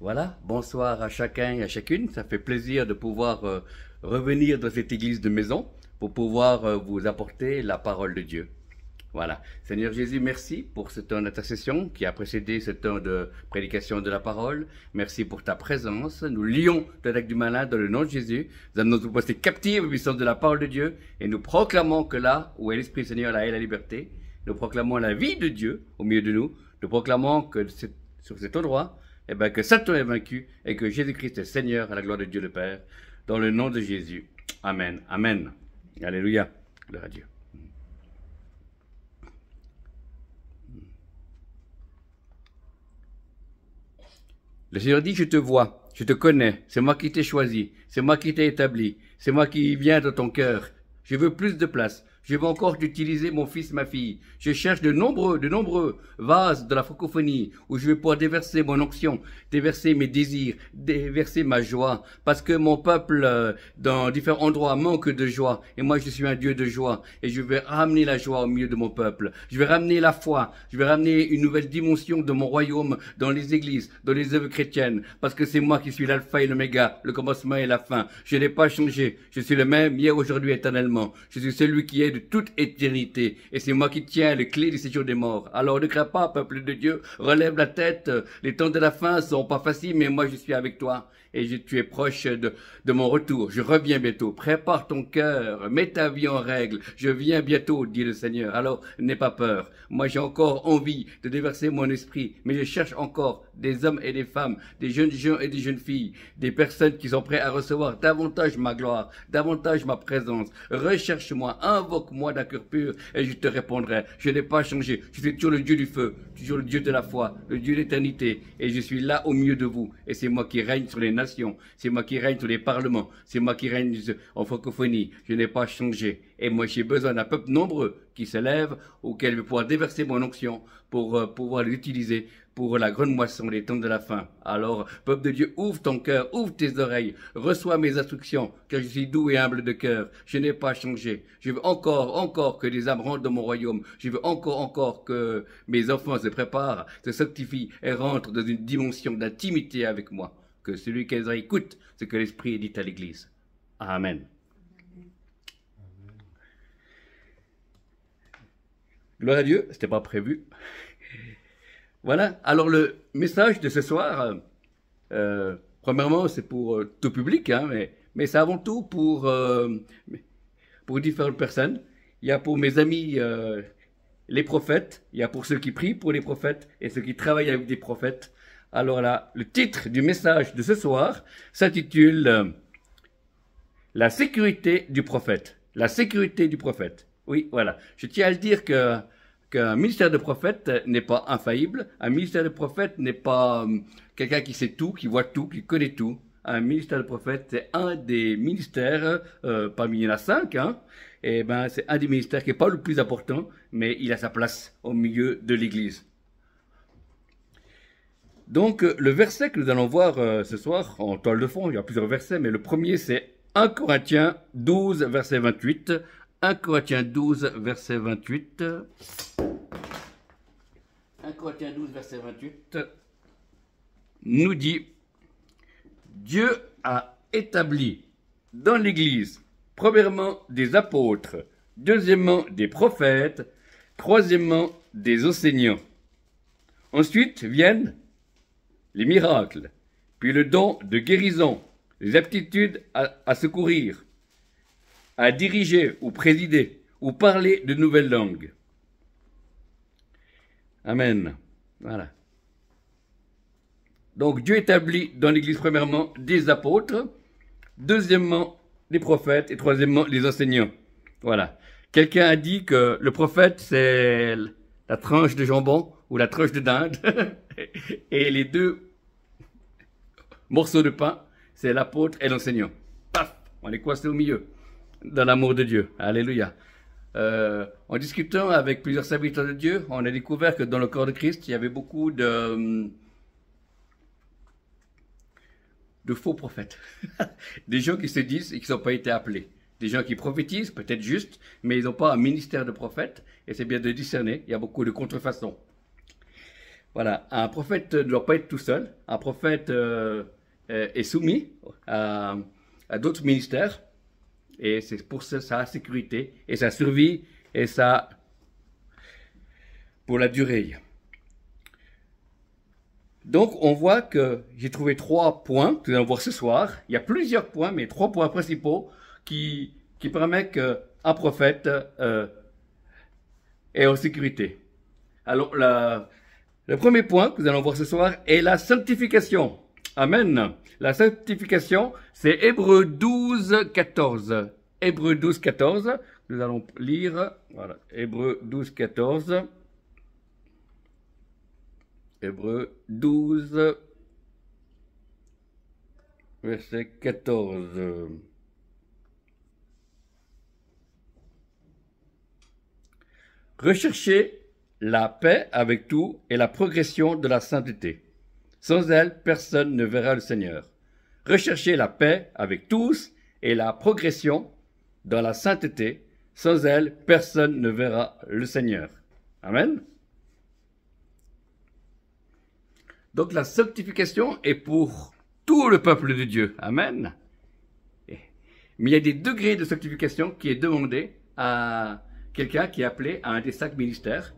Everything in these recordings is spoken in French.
Voilà, bonsoir à chacun et à chacune. Ça fait plaisir de pouvoir revenir dans cette église de maison pour pouvoir vous apporter la parole de Dieu. Voilà. Seigneur Jésus, merci pour ce temps d'intercession qui a précédé ce temps de prédication de la parole. Merci pour ta présence. Nous lions l'attaque du malin dans le nom de Jésus. Nous allons nous passer captifs aux puissances de la parole de Dieu et nous proclamons que là où est l'Esprit Seigneur, là est la liberté. Nous proclamons la vie de Dieu au milieu de nous. Nous proclamons que sur cet endroit, que Satan est vaincu et que Jésus-Christ est Seigneur à la gloire de Dieu le Père. Dans le nom de Jésus. Amen. Amen. Alléluia. Gloire à Dieu. Le Seigneur dit, je te vois, je te connais, c'est moi qui t'ai choisi, c'est moi qui t'ai établi, c'est moi qui viens dans ton cœur. Je veux plus de place. Je veux encore t'utiliser, mon fils, ma fille. Je cherche de nombreux vases de la francophonie où je vais pouvoir déverser mon onction, déverser mes désirs, déverser ma joie. Parce que mon peuple, dans différents endroits, manque de joie. Et moi, je suis un Dieu de joie. Et je vais ramener la joie au milieu de mon peuple. Je vais ramener la foi. Je vais ramener une nouvelle dimension de mon royaume dans les églises, dans les œuvres chrétiennes. Parce que c'est moi qui suis l'alpha et l'oméga, le commencement et la fin. Je n'ai pas changé. Je suis le même hier, aujourd'hui, éternellement. Je suis celui qui est de toute éternité. Et c'est moi qui tiens les clés du séjour des morts. Alors ne crains pas, peuple de Dieu. Relève la tête. Les temps de la fin sont pas faciles, mais moi je suis avec toi. Et tu es proche de mon retour. Je reviens bientôt. Prépare ton cœur. Mets ta vie en règle. Je viens bientôt, dit le Seigneur. Alors, n'aie pas peur. Moi, j'ai encore envie de déverser mon esprit. Mais je cherche encore des hommes et des femmes, des jeunes gens et des jeunes filles, des personnes qui sont prêts à recevoir davantage ma gloire, davantage ma présence. Recherche-moi, invoque-moi d'un cœur pur et je te répondrai. Je n'ai pas changé. Je suis toujours le Dieu du feu, toujours le Dieu de la foi, le Dieu de l'éternité. Et je suis là au milieu de vous. Et c'est moi qui règne sur les nations. C'est moi qui règne sur les parlements. C'est moi qui règne en francophonie. Je n'ai pas changé. Et moi, j'ai besoin d'un peuple nombreux qui se lève, auquel je vais pouvoir déverser mon onction pour pouvoir l'utiliser pour la grande moisson des temps de la fin. Alors, peuple de Dieu, ouvre ton cœur, ouvre tes oreilles, reçois mes instructions, car je suis doux et humble de cœur. Je n'ai pas changé. Je veux encore que les âmes rentrent dans mon royaume. Je veux encore que mes enfants se préparent, se sanctifient et rentrent dans une dimension d'intimité avec moi. Que celui qui les écoute ce que l'Esprit dit à l'Église. Amen. Gloire à Dieu, c'était pas prévu. Voilà, alors le message de ce soir, premièrement c'est pour tout public, hein, mais c'est avant tout pour différentes personnes. Il y a pour mes amis les prophètes, il y a pour ceux qui prient pour les prophètes et ceux qui travaillent avec des prophètes. Alors là, le titre du message de ce soir s'intitule La sécurité du prophète. La sécurité du prophète. Oui, voilà. Je tiens à le dire qu'un ministère de prophète n'est pas infaillible. Un ministère de prophète n'est pas quelqu'un qui sait tout, qui voit tout, qui connaît tout. Un ministère de prophète, c'est un des ministères, parmi il y en a 5, hein. Et ben, c'est un des ministères qui n'est pas le plus important, mais il a sa place au milieu de l'Église. Donc, le verset que nous allons voir ce soir, en toile de fond, il y a plusieurs versets, mais le premier c'est 1 Corinthiens 12, verset 28. 1 Corinthiens 12, verset 28. 1 Corinthiens 12, verset 28 nous dit « Dieu a établi dans l'Église, premièrement des apôtres, deuxièmement des prophètes, troisièmement des enseignants. Ensuite viennent les miracles, puis le don de guérison, les aptitudes à secourir, à diriger ou présider, ou parler de nouvelles langues. » Amen. Voilà. Donc Dieu établit dans l'Église premièrement des apôtres, deuxièmement des prophètes et troisièmement les enseignants. Voilà. Quelqu'un a dit que le prophète c'est la tranche de jambon ou la tranche de dinde et les deux morceaux de pain, c'est l'apôtre et l'enseignant. Paf, on est coincé au milieu, dans l'amour de Dieu. Alléluia. En discutant avec plusieurs serviteurs de Dieu, on a découvert que dans le corps de Christ, il y avait beaucoup de faux prophètes. Des gens qui se disent et qui n'ont pas été appelés. Des gens qui prophétisent, peut-être juste, mais ils n'ont pas un ministère de prophète. Et c'est bien de discerner. Il y a beaucoup de contrefaçons. Voilà, un prophète ne doit pas être tout seul. Un prophète est soumis à d'autres ministères. Et c'est pour ça, sa sécurité et sa survie et ça pour la durée. Donc, on voit que j'ai trouvé 3 points que nous allons voir ce soir. Il y a plusieurs points, mais 3 points principaux qui permettent qu'un prophète est en sécurité. Alors, le premier point que nous allons voir ce soir est la sanctification. Amen. La sanctification, c'est Hébreux 12, 14. Hébreux 12, 14. Nous allons lire. Voilà. Hébreux 12, 14. Hébreux 12, verset 14. Recherchez la paix avec tout et la progression de la sainteté. Sans elle, personne ne verra le Seigneur. Recherchez la paix avec tous et la progression dans la sainteté. Sans elle, personne ne verra le Seigneur. Amen. Donc la sanctification est pour tout le peuple de Dieu. Amen. Mais il y a des degrés de sanctification qui est demandé à quelqu'un qui est appelé à un des 5 ministères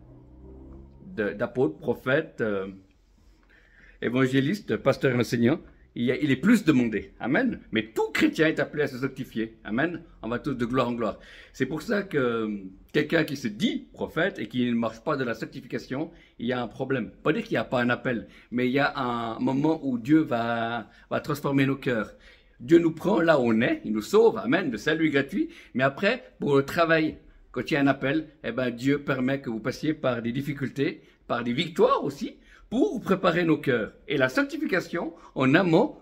d'apôtre, prophète, évangéliste, pasteur et enseignant. Il est plus demandé. Amen. Mais tout chrétien est appelé à se sanctifier. Amen. On va tous de gloire en gloire. C'est pour ça que quelqu'un qui se dit prophète et qui ne marche pas de la sanctification, il y a un problème. Pas dire qu'il n'y a pas un appel, mais il y a un moment où Dieu va transformer nos cœurs. Dieu nous prend là où on est, il nous sauve. Amen. Le salut est gratuit. Mais après, pour le travail, quand il y a un appel, eh ben, Dieu permet que vous passiez par des difficultés, par des victoires aussi, pour préparer nos cœurs. Et la sanctification, en amont,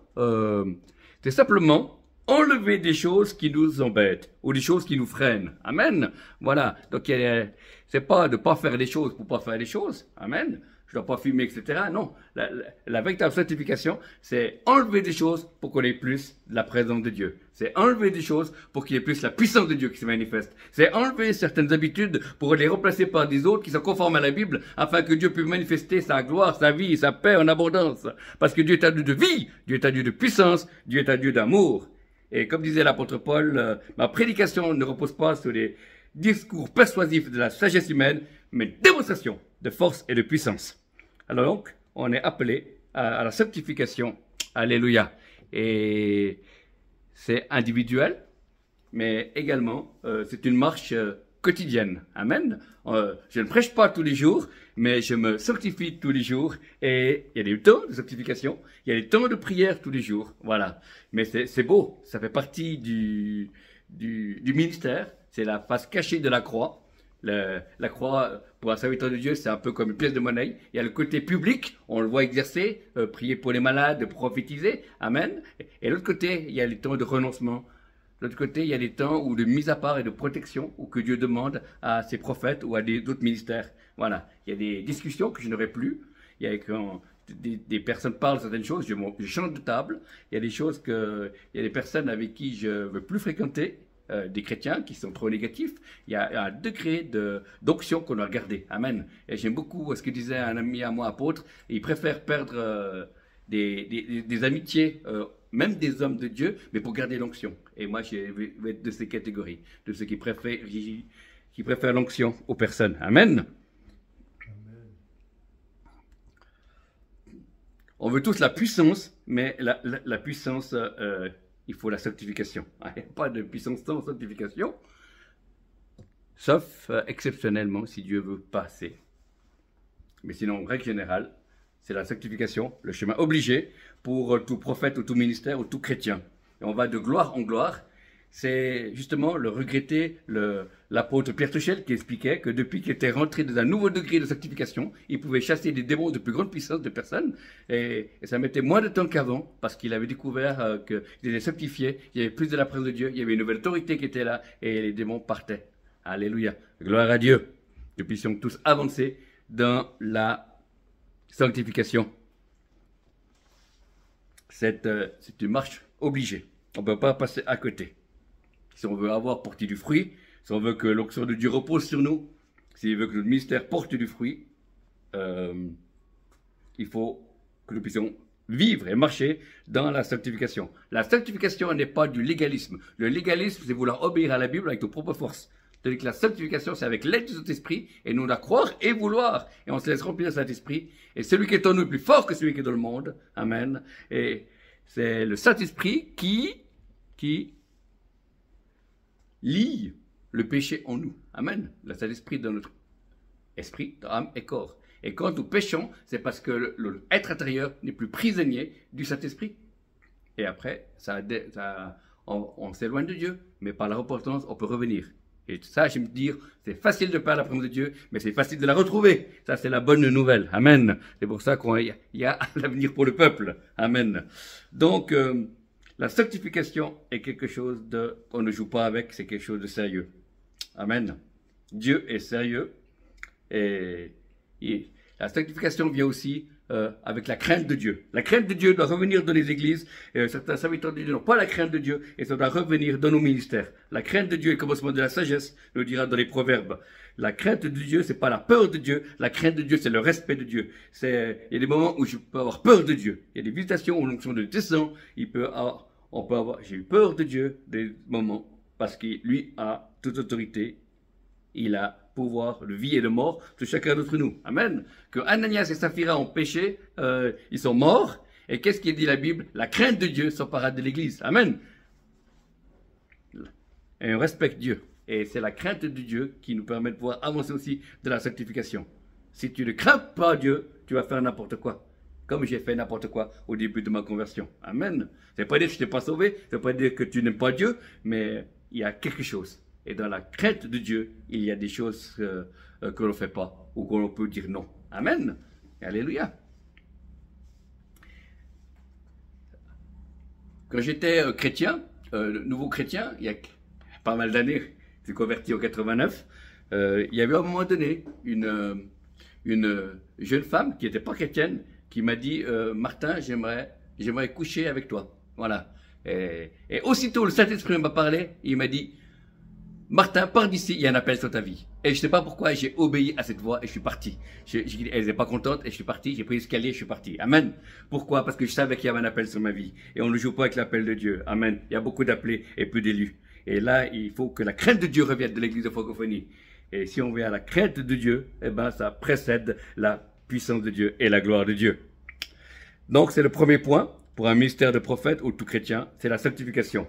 c'est simplement enlever des choses qui nous embêtent ou des choses qui nous freinent. Amen. Voilà. Donc, c'est pas de pas faire des choses pour pas faire des choses. Amen. Je dois pas fumer, etc. Non. La véritable sanctification, c'est enlever des choses pour qu'on ait plus de la présence de Dieu. C'est enlever des choses pour qu'il y ait plus la puissance de Dieu qui se manifeste. C'est enlever certaines habitudes pour les remplacer par des autres qui sont conformes à la Bible afin que Dieu puisse manifester sa gloire, sa vie, sa paix en abondance. Parce que Dieu est un Dieu de vie, Dieu est un Dieu de puissance, Dieu est un Dieu d'amour. Et comme disait l'apôtre Paul, ma prédication ne repose pas sur les discours persuasifs de la sagesse humaine, mais démonstration de force et de puissance. Alors donc, on est appelé à la sanctification. Alléluia. Et c'est individuel, mais également, c'est une marche quotidienne. Amen. Je ne prêche pas tous les jours, mais je me sanctifie tous les jours. Et il y a des temps de sanctification, il y a des temps de prière tous les jours. Voilà. Mais c'est beau, ça fait partie du ministère. C'est la face cachée de la croix. La croix, pour un serviteur de Dieu, c'est un peu comme une pièce de monnaie. Il y a le côté public, on le voit exercer, prier pour les malades, prophétiser, amen. Et l'autre côté, il y a les temps de renoncement. L'autre côté, il y a des temps où de mise à part et de protection, où que Dieu demande à ses prophètes ou à d'autres ministères. Voilà. Il y a des discussions que je n'aurai plus. Il y a quand des personnes parlent de certaines choses, je change de table. Il y a des choses il y a des personnes avec qui je veux plus fréquenter. Des chrétiens qui sont trop négatifs, il y a un degré d'onction qu'on doit garder. Amen. Et j'aime beaucoup ce que disait un ami à moi, apôtre, il préfère perdre des amitiés, même des hommes de Dieu, mais pour garder l'onction. Et moi, je vais être de ces catégories, de ceux qui préfèrent l'onction aux personnes. Amen. On veut tous la puissance, mais la puissance... il faut la sanctification. Il n'y a pas de puissance sans sanctification, sauf exceptionnellement si Dieu veut passer. Mais sinon, en règle générale, c'est la sanctification, le chemin obligé pour tout prophète ou tout ministère ou tout chrétien. Et on va de gloire en gloire. C'est justement le regretter l'apôtre Pierre Touchel qui expliquait que depuis qu'il était rentré dans un nouveau degré de sanctification, il pouvait chasser des démons de plus grande puissance de personnes et ça mettait moins de temps qu'avant parce qu'il avait découvert qu'il était sanctifié, il y avait plus de la présence de Dieu, il y avait une nouvelle autorité qui était là et les démons partaient. Alléluia. Gloire à Dieu. Que nous puissions tous avancer dans la sanctification. C'est une marche obligée. On ne peut pas passer à côté. Si on veut avoir porté du fruit, si on veut que l'onction de Dieu repose sur nous, s'il veut que notre ministère porte du fruit, il faut que nous puissions vivre et marcher dans la sanctification. La sanctification n'est pas du légalisme. Le légalisme, c'est vouloir obéir à la Bible avec nos propres forces. C'est-à-dire que la sanctification, c'est avec l'aide du Saint-Esprit, et nous la croire et vouloir, et on se laisse remplir de Saint-Esprit, et celui qui est en nous est plus fort que celui qui est dans le monde. Amen. Et c'est le Saint-Esprit qui lie le péché en nous. Amen. Le Saint-Esprit dans notre esprit, âme et corps. Et quand nous péchons, c'est parce que l'être intérieur n'est plus prisonnier du Saint-Esprit. Et après, on s'éloigne de Dieu, mais par la repentance, on peut revenir. Et ça, je me dire, c'est facile de perdre la présence de Dieu, mais c'est facile de la retrouver. Ça, c'est la bonne nouvelle. Amen. C'est pour ça qu'il y a l'avenir pour le peuple. Amen. Donc, la sanctification est quelque chose qu'on ne joue pas avec, c'est quelque chose de sérieux. Amen. Dieu est sérieux. Et la sanctification vient aussi avec la crainte de Dieu. La crainte de Dieu doit revenir dans les églises. Certains serviteurs de Dieu n'ont pas la crainte de Dieu et ça doit revenir dans nos ministères. La crainte de Dieu est le commencement de la sagesse, nous dira dans les Proverbes. La crainte de Dieu, c'est pas la peur de Dieu. La crainte de Dieu, c'est le respect de Dieu. Il y a des moments où je peux avoir peur de Dieu. Il y a des visitations où l'onction de descend. J'ai eu peur de Dieu des moments parce que lui a toute autorité. Il a pouvoir de vie et de mort sur chacun d'entre nous. Amen. Que Ananias et Saphira ont péché, ils sont morts. Et qu'est-ce qu'il dit la Bible? La crainte de Dieu s'empara de l'Église. Amen. Et on respecte Dieu. Et c'est la crainte de Dieu qui nous permet de pouvoir avancer aussi de la sanctification. Si tu ne crains pas Dieu, tu vas faire n'importe quoi. Comme j'ai fait n'importe quoi au début de ma conversion. Amen. Ça ne veut pas dire que je t'ai pas sauvé, ça ne veut pas dire que tu n'aimes pas Dieu, mais il y a quelque chose. Et dans la crainte de Dieu, il y a des choses que l'on ne fait pas ou qu'on peut dire non. Amen. Alléluia. Quand j'étais chrétien, nouveau chrétien, il y a pas mal d'années, je suis converti en 89, il y avait à un moment donné une jeune femme qui n'était pas chrétienne qui m'a dit Martin, j'aimerais coucher avec toi. Voilà. Et aussitôt le Saint-Esprit m'a parlé, il m'a dit Martin, pars d'ici, il y a un appel sur ta vie. Et je ne sais pas pourquoi j'ai obéi à cette voix et je suis parti. Elle n'était pas contente et je suis parti, j'ai pris l'escalier et je suis parti. Amen. Pourquoi? Parce que je savais qu'il y avait un appel sur ma vie. Et on ne joue pas avec l'appel de Dieu. Amen. Il y a beaucoup d'appelés et peu d'élus. Et là, il faut que la crainte de Dieu revienne de l'église de francophonie. Et si on vient à la crainte de Dieu, eh ben, ça précède la puissance de Dieu et la gloire de Dieu. Donc, c'est le premier point pour un ministère de prophète ou tout chrétien, c'est la sanctification.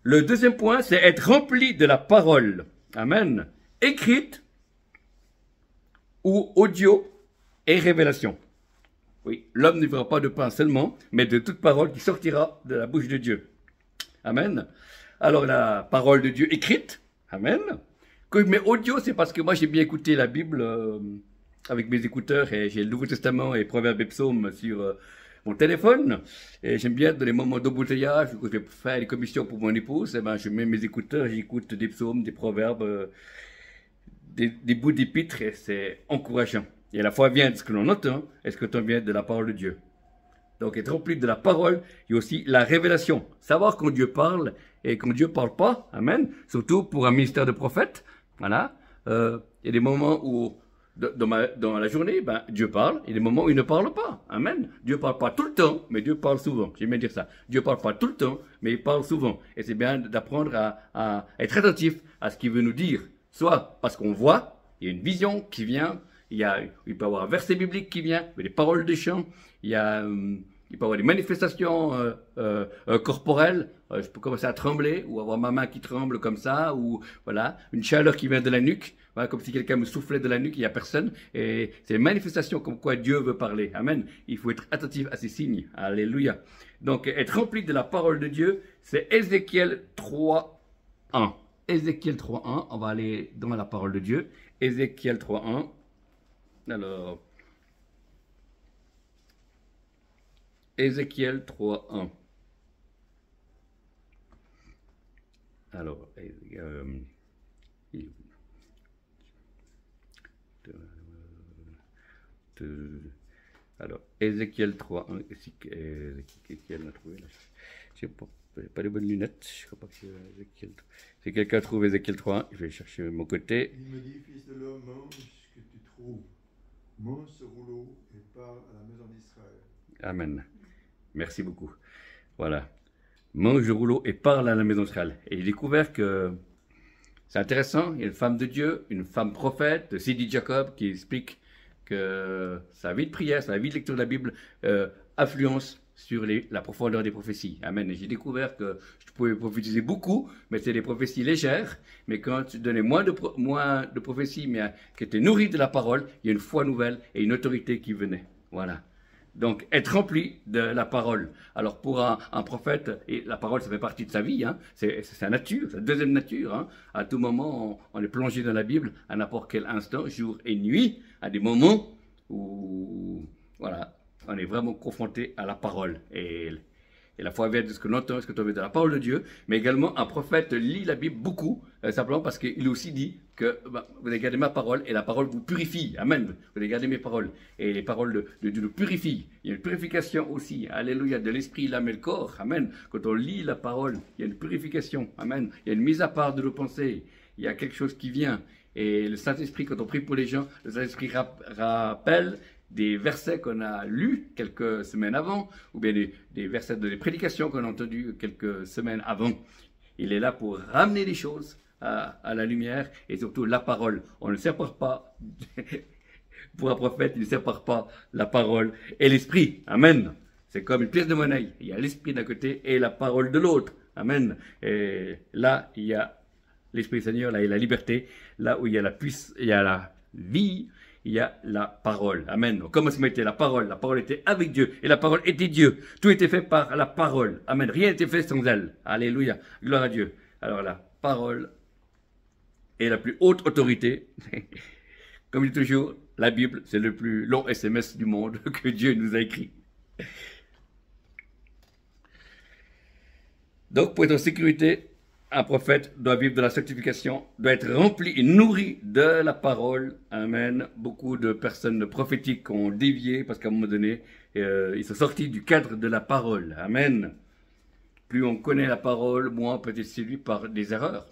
Le deuxième point, c'est être rempli de la parole. Amen. Écrite ou audio et révélation. Oui, l'homme ne vivra pas de pain seulement, mais de toute parole qui sortira de la bouche de Dieu. Amen. Alors, la parole de Dieu écrite. Amen. Mais audio, c'est parce que moi, j'ai bien écouté la Bible avec mes écouteurs et j'ai le Nouveau Testament et Proverbes et Psaumes sur mon téléphone. Et j'aime bien dans les moments d'embouteillage, où je vais faire les commissions pour mon épouse, et ben, je mets mes écouteurs, j'écoute des psaumes, des proverbes, des bouts d'épîtres et c'est encourageant. Et la foi vient de ce que l'on entend et ce que l'on vient de la parole de Dieu. Donc, être rempli de la parole, il y a aussi la révélation. Savoir quand Dieu parle et quand Dieu parle pas. Amen. Surtout pour un ministère de prophète. Voilà. Il y a des moments où, dans la journée, ben, Dieu parle. Il y a des moments où il ne parle pas. Amen. Dieu parle pas tout le temps, mais Dieu parle souvent. J'aime bien dire ça. Dieu parle pas tout le temps, mais il parle souvent. Et c'est bien d'apprendre à être attentif à ce qu'il veut nous dire. Soit parce qu'on voit, il y a une vision qui vient. Il peut y avoir un verset biblique qui vient, des paroles de chant, il peut y avoir des manifestations corporelles, je peux commencer à trembler, ou avoir ma main qui tremble comme ça, ou voilà, une chaleur qui vient de la nuque, voilà, comme si quelqu'un me soufflait de la nuque, il n'y a personne, et c'est une manifestation comme quoi Dieu veut parler, amen. Il faut être attentif à ces signes, alléluia. Donc, être rempli de la parole de Dieu, c'est Ézéchiel 3:1. Ézéchiel 3:1, on va aller dans la parole de Dieu, Ézéchiel 3:1. Alors, Ézéchiel 3:1. Alors, Ézéchiel 3:1. Ézéchiel a trouvé là. Je n'ai pas les bonnes lunettes. Je ne crois pas que c'est Ézéchiel. Si quelqu'un trouve Ézéchiel 3:1, je vais chercher de mon côté. Il me dit, fils de l'homme, mange ce que tu trouves. mange ce rouleau et parle à la maison d'Israël. Amen. Merci beaucoup. Voilà. Mange le rouleau et parle à la maison d'Israël. Et j'ai découvert que c'est intéressant. Il y a une femme de Dieu, une femme prophète, Sidi Jacob, qui explique que sa vie de prière, sa vie de lecture de la Bible influence sur la profondeur des prophéties. Amen. Et j'ai découvert que je pouvais prophétiser beaucoup, mais c'était des prophéties légères. Mais quand tu donnais moins de prophéties, mais qui étaient nourries de la parole, il y a une foi nouvelle et une autorité qui venait. Voilà. Donc, être rempli de la parole. Alors, pour un prophète, et la parole, ça fait partie de sa vie, hein, c'est sa nature, sa deuxième nature. Hein. À tout moment, on est plongé dans la Bible, à n'importe quel instant, jour et nuit, à des moments où, voilà, on est vraiment confronté à la parole. Et la foi vient de ce que l'on entend, ce que l'on veut de la parole de Dieu. Mais également, un prophète lit la Bible beaucoup, simplement parce qu'il aussi dit que vous allez garder ma parole et la parole vous purifie. Amen. Vous allez garder mes paroles. Et les paroles de Dieu nous purifient. Il y a une purification aussi. Alléluia. De l'esprit, l'âme et le corps. Amen. Quand on lit la parole, il y a une purification. Amen. Il y a une mise à part de nos pensées. Il y a quelque chose qui vient. Et le Saint-Esprit, quand on prie pour les gens, le Saint-Esprit rappelle des versets qu'on a lus quelques semaines avant, ou bien des versets des prédications qu'on a entendues quelques semaines avant. Il est là pour ramener les choses à la lumière, et surtout la parole. On ne sépare pas, pour un prophète, il ne sépare pas la parole et l'esprit. Amen. C'est comme une pièce de monnaie. Il y a l'esprit d'un côté et la parole de l'autre. Amen. Et là, il y a l'Esprit Seigneur, là, il y a la liberté. Là où il y a la puissance, il y a la vie, il y a la parole. Amen. Au commencement était la parole était avec Dieu, et la parole était Dieu. Tout était fait par la parole. Amen. Rien n'était fait sans elle. Alléluia. Gloire à Dieu. Alors la parole est la plus haute autorité. Comme je dis toujours, la Bible, c'est le plus long SMS du monde que Dieu nous a écrit. Donc, pour être en sécurité, un prophète doit vivre de la sanctification, doit être rempli et nourri de la parole. Amen. Beaucoup de personnes prophétiques ont dévié parce qu'à un moment donné, ils sont sortis du cadre de la parole. Amen. Plus on connaît la parole, moins on peut être séduit par des erreurs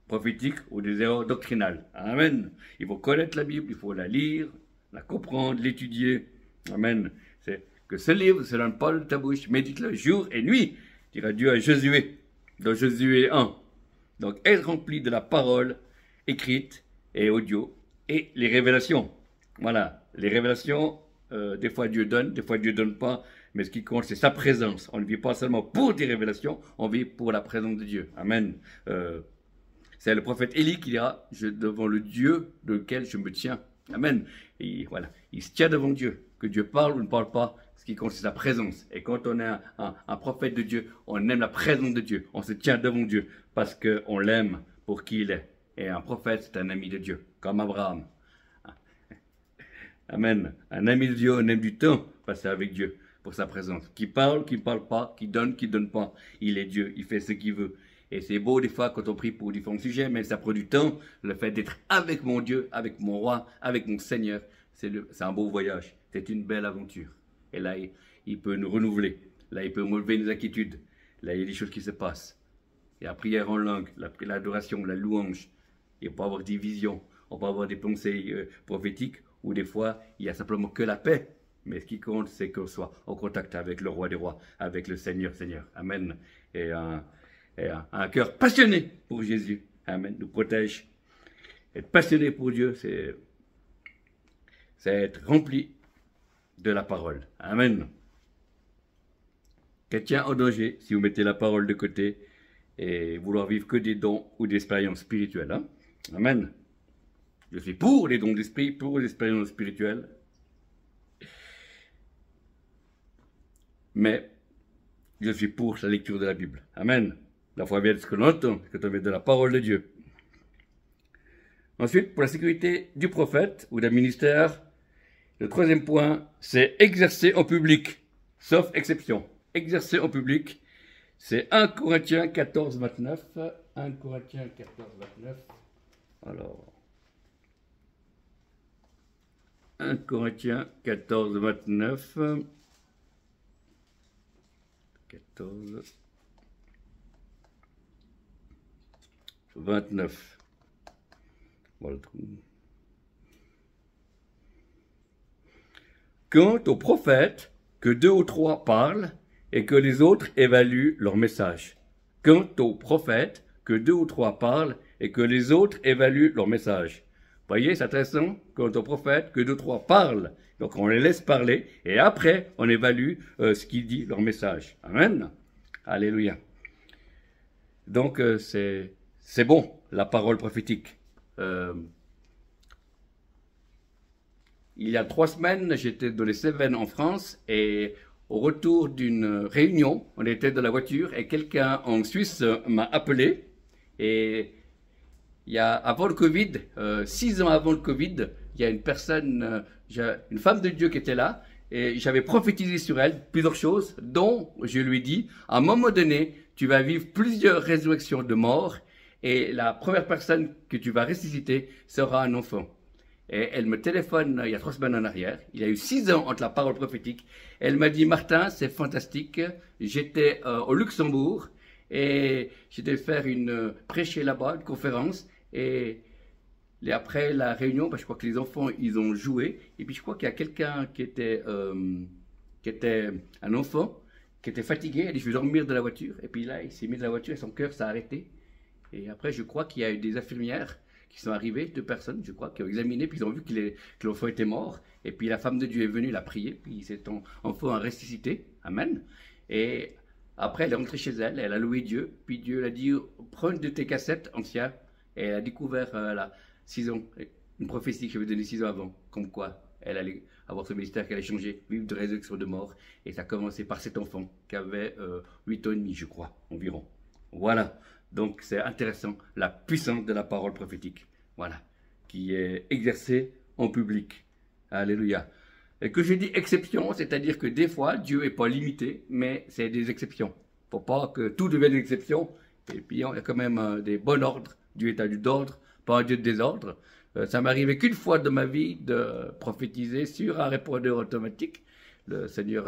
prophétiques ou des erreurs doctrinales. Amen. Il faut connaître la Bible, il faut la lire, la comprendre, l'étudier. Amen. C'est que ce livre ne se donne pas de ta bouche, médite-le jour et nuit, dira Dieu à Josué, dans Josué 1. Donc, être rempli de la parole écrite et audio et les révélations. Voilà, les révélations, des fois Dieu donne, des fois Dieu donne pas, mais ce qui compte, c'est sa présence. On ne vit pas seulement pour des révélations, on vit pour la présence de Dieu. Amen. C'est le prophète Élie qui dira, devant le Dieu de lequel je me tiens. Amen. Et voilà, il se tient devant Dieu. Que Dieu parle ou ne parle pas, ce qui compte, c'est sa présence. Et quand on est un prophète de Dieu, on aime la présence de Dieu. On se tient devant Dieu parce qu'on l'aime pour qui il est. Et un prophète, c'est un ami de Dieu, comme Abraham. Amen. Un ami de Dieu, on aime du temps passer avec Dieu pour sa présence. Qui parle pas, qui donne pas. Il est Dieu, il fait ce qu'il veut. Et c'est beau des fois quand on prie pour différents sujets, mais ça prend du temps. Le fait d'être avec mon Dieu, avec mon roi, avec mon Seigneur, c'est un beau voyage. C'est une belle aventure. Et là, il peut nous renouveler. Là, il peut enlever nos inquiétudes. Là, il y a des choses qui se passent. Il y a la prière en langue, l'adoration, la louange. Il peut avoir des visions. On peut avoir des pensées prophétiques, ou des fois, il n'y a simplement que la paix. Mais ce qui compte, c'est qu'on soit en contact avec le roi des rois, avec le Seigneur. Amen. Et un cœur passionné pour Jésus. Amen. Nous protège. Être passionné pour Dieu, c'est être rempli de la parole. Amen. Chrétien en danger, si vous mettez la parole de côté et vouloir vivre que des dons ou des expériences spirituelles. Hein? Amen. Je suis pour les dons d'esprit, pour les expériences spirituelles. Mais je suis pour la lecture de la Bible. Amen. La foi vient de ce que l'on entend, ce que l'on vient de la parole de Dieu. Ensuite, pour la sécurité du prophète ou d'un ministère, le troisième point, c'est exercer en public, sauf exception. Exercer en public, c'est 1 Corinthiens 14, 29. 1 Corinthiens 14, 29. Alors, 1 Corinthiens 14, 29. 14, 29. Voilà le trou. quant aux prophètes, que 2 ou 3 parlent et que les autres évaluent leur message. Quant aux prophètes, que 2 ou 3 parlent et que les autres évaluent leur message. Voyez, c'est intéressant. Quant aux prophètes, que 2 ou 3 parlent. Donc on les laisse parler et après on évalue ce qu'il dit, leur message. Amen. Alléluia. Donc c'est bon, la parole prophétique. Il y a 3 semaines, j'étais dans les Cévennes en France et au retour d'une réunion, on était dans la voiture et quelqu'un en Suisse m'a appelé. Et avant le Covid, 6 ans avant le Covid, il y a une personne, une femme de Dieu qui était là et j'avais prophétisé sur elle plusieurs choses, dont je lui ai dit, à un moment donné, tu vas vivre plusieurs résurrections de morts et la première personne que tu vas ressusciter sera un enfant. Et elle me téléphone il y a 3 semaines en arrière. Il y a eu 6 ans entre la parole prophétique. Elle m'a dit, Martin, c'est fantastique. J'étais au Luxembourg et j'étais faire prêcher là-bas, une conférence. Et après la réunion, je crois que les enfants, ils ont joué. Et puis je crois qu'il y a quelqu'un qui était un enfant, qui était fatigué. Elle dit, je vais dormir dans la voiture. Et puis là, il s'est mis dans la voiture et son cœur s'est arrêté. Et après, je crois qu'il y a eu des infirmières qui sont arrivées, 2 personnes, je crois, qui ont examiné, puis ils ont vu que l'enfant était mort. Et puis la femme de Dieu est venue, l'a prié, puis cet enfant a ressuscité. Amen. Et après, elle est rentrée chez elle, elle a loué Dieu, puis Dieu l'a dit, prends une de tes cassettes anciennes. Et elle a découvert, 6 ans, une prophétie que je vais donner 6 ans avant, comme quoi elle allait avoir ce ministère qu'elle allait changer, vivre de résurrection de mort. Et ça a commencé par cet enfant qui avait 8 ans et demi, je crois, environ. Voilà. Donc c'est intéressant, la puissance de la parole prophétique, voilà, qui est exercée en public. Alléluia. Et que je dis exception, c'est-à-dire que des fois, Dieu n'est pas limité, mais c'est des exceptions. Il ne faut pas que tout devienne une exception. Et puis il y a quand même des bons ordres. Dieu est un Dieu d'ordre, pas un Dieu de désordre. Ça m'est arrivé qu'une fois de ma vie de prophétiser sur un répondeur automatique. Le Seigneur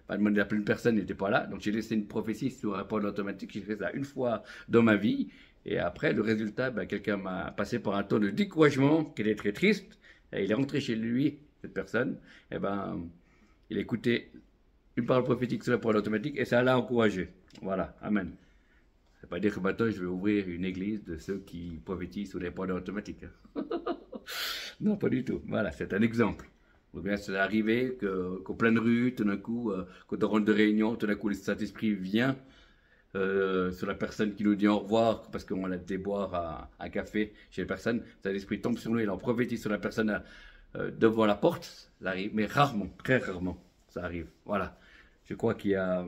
m'a demandé d'appeler une personne, n'était pas là, donc j'ai laissé une prophétie sur un répondeur automatique. J'ai fait ça une fois dans ma vie, et après le résultat, quelqu'un m'a passé par un temps de découragement, qui était très triste, et il est rentré chez lui, cette personne, et il a écouté une parole prophétique sur le répondeur automatique, et ça l'a encouragé. Voilà, amen. Ça ne veut pas dire que maintenant je vais ouvrir une église de ceux qui prophétisent sur les répondeurs automatiques. Non, pas du tout. Voilà, c'est un exemple. Ou bien c'est arrivé qu'en pleine rue, tout d'un coup, quand on rentre de réunion, tout d'un coup, le Saint-Esprit vient sur la personne qui nous dit au revoir, parce qu'on a été boire un café chez la personne, le Saint-Esprit tombe sur nous, il en prophétise sur la personne devant la porte, ça arrive, mais rarement, très rarement, ça arrive. Voilà. Je crois qu'il y a,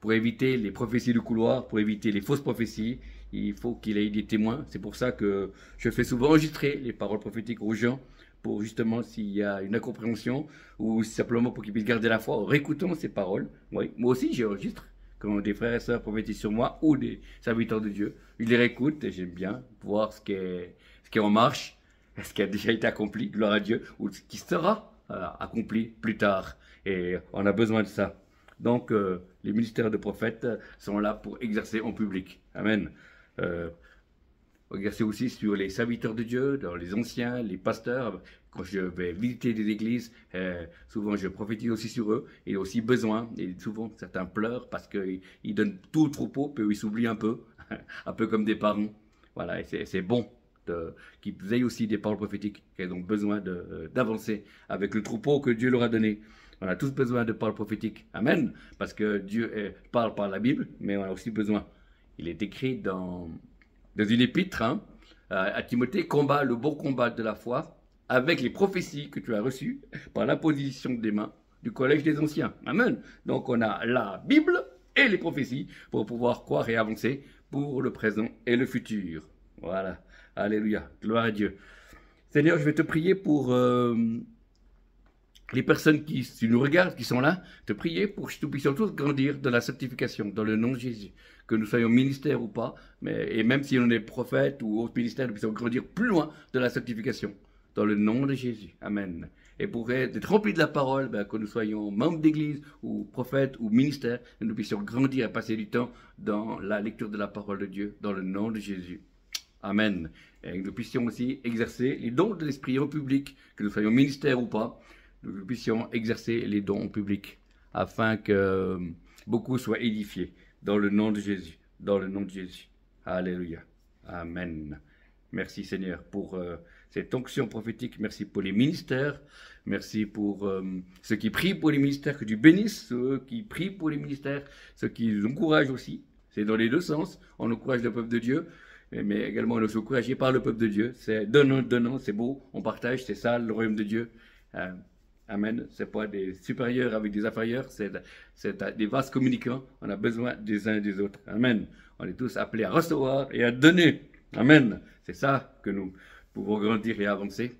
pour éviter les prophéties de couloir, pour éviter les fausses prophéties, il faut qu'il ait des témoins. C'est pour ça que je fais souvent enregistrer les paroles prophétiques aux gens, pour justement s'il y a une incompréhension ou simplement pour qu'ils puissent garder la foi en réécoutant ces paroles. Oui, moi aussi j'enregistre quand des frères et sœurs prophétisent sur moi ou des serviteurs de Dieu. Je les réécoute et j'aime bien voir ce qui est en marche, ce qui a déjà été accompli, gloire à Dieu, ou ce qui sera accompli plus tard. Et on a besoin de ça. Donc les ministères de prophètes sont là pour exercer en public. Amen. Exercer aussi sur les serviteurs de Dieu, dans les anciens, les pasteurs. Quand je vais visiter des églises, souvent je prophétise aussi sur eux. Il y a aussi besoin, et souvent certains pleurent parce qu'ils donnent tout au troupeau, puis ils s'oublient un peu comme des parents. Voilà, et c'est bon qu'ils aient aussi des paroles prophétiques, qu'ils ont besoin d'avancer avec le troupeau que Dieu leur a donné. On a tous besoin de paroles prophétiques. Amen. Parce que Dieu parle par la Bible, mais on a aussi besoin. Il est écrit dans une épître à Timothée, combat le bon combat de la foi avec les prophéties que tu as reçues par l'imposition des mains du collège des anciens. Amen. Donc on a la Bible et les prophéties pour pouvoir croire et avancer pour le présent et le futur. Voilà. Alléluia. Gloire à Dieu. Seigneur, je vais te prier pour les personnes qui nous regardent, qui sont là, te prier pour que nous puissions tous grandir dans la sanctification, dans le nom de Jésus. Que nous soyons ministères ou pas, et même si on est prophète ou autre ministère, nous puissions grandir plus loin de la sanctification, dans le nom de Jésus. Amen. Et pour être remplis de la parole, que nous soyons membres d'église ou prophètes ou ministères, que nous puissions grandir et passer du temps dans la lecture de la parole de Dieu, dans le nom de Jésus. Amen. Et que nous puissions aussi exercer les dons de l'esprit en public, que nous soyons ministères ou pas, nous puissions exercer les dons publics, afin que beaucoup soient édifiés dans le nom de Jésus, dans le nom de Jésus. Alléluia. Amen. Merci Seigneur pour cette onction prophétique. Merci pour les ministères. Merci pour ceux qui prient pour les ministères. Que tu bénisses ceux qui prient pour les ministères, ceux qui nous encouragent aussi. C'est dans les deux sens. On encourage le peuple de Dieu, mais également on est encouragé par le peuple de Dieu. C'est donnant, donnant, c'est beau. On partage, c'est ça le royaume de Dieu. Amen. C'est pas des supérieurs avec des inférieurs, c'est des vases communicants. On a besoin des uns et des autres. Amen. On est tous appelés à recevoir et à donner. Amen. C'est ça que nous pouvons grandir et avancer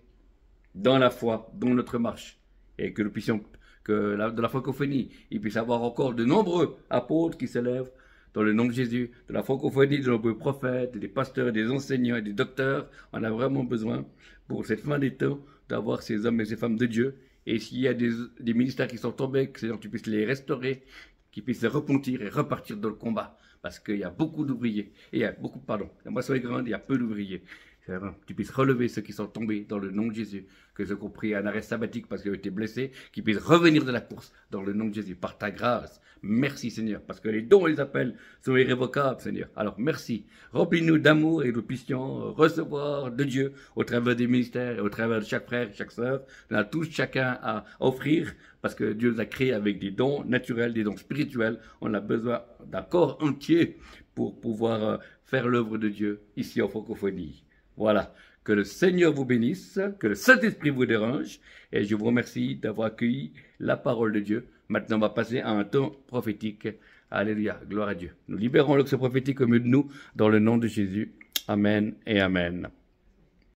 dans la foi, dans notre marche. Et que nous puissions, de la francophonie, il puisse y avoir encore de nombreux apôtres qui s'élèvent dans le nom de Jésus, de la francophonie, de nombreux prophètes, des pasteurs, des enseignants et des docteurs. On a vraiment besoin, pour cette fin des temps, d'avoir ces hommes et ces femmes de Dieu. Et s'il y a des ministères qui sont tombés, que tu puisses les restaurer, qu'ils puissent se repentir et repartir dans le combat. Parce qu'il y a beaucoup d'ouvriers. Et il y a beaucoup, pardon, la moisson est grande, il y a peu d'ouvriers. Que tu puisses relever ceux qui sont tombés dans le nom de Jésus. Que ceux qui ont pris un arrêt sabbatique parce qu'ils ont été blessés, qu'ils puissent revenir de la course dans le nom de Jésus, par ta grâce. Merci Seigneur, parce que les dons et les appels sont irrévocables Seigneur. Alors merci, remplis-nous d'amour et nous puissions recevoir de Dieu au travers des ministères et au travers de chaque frère et chaque sœur. On a tous chacun à offrir, parce que Dieu nous a créés avec des dons naturels, des dons spirituels. On a besoin d'un corps entier pour pouvoir faire l'œuvre de Dieu ici en francophonie. Voilà, que le Seigneur vous bénisse, que le Saint-Esprit vous dérange, et je vous remercie d'avoir accueilli la parole de Dieu. Maintenant, on va passer à un temps prophétique. Alléluia, gloire à Dieu. Nous libérons l'onction prophétique au milieu de nous, dans le nom de Jésus. Amen et amen.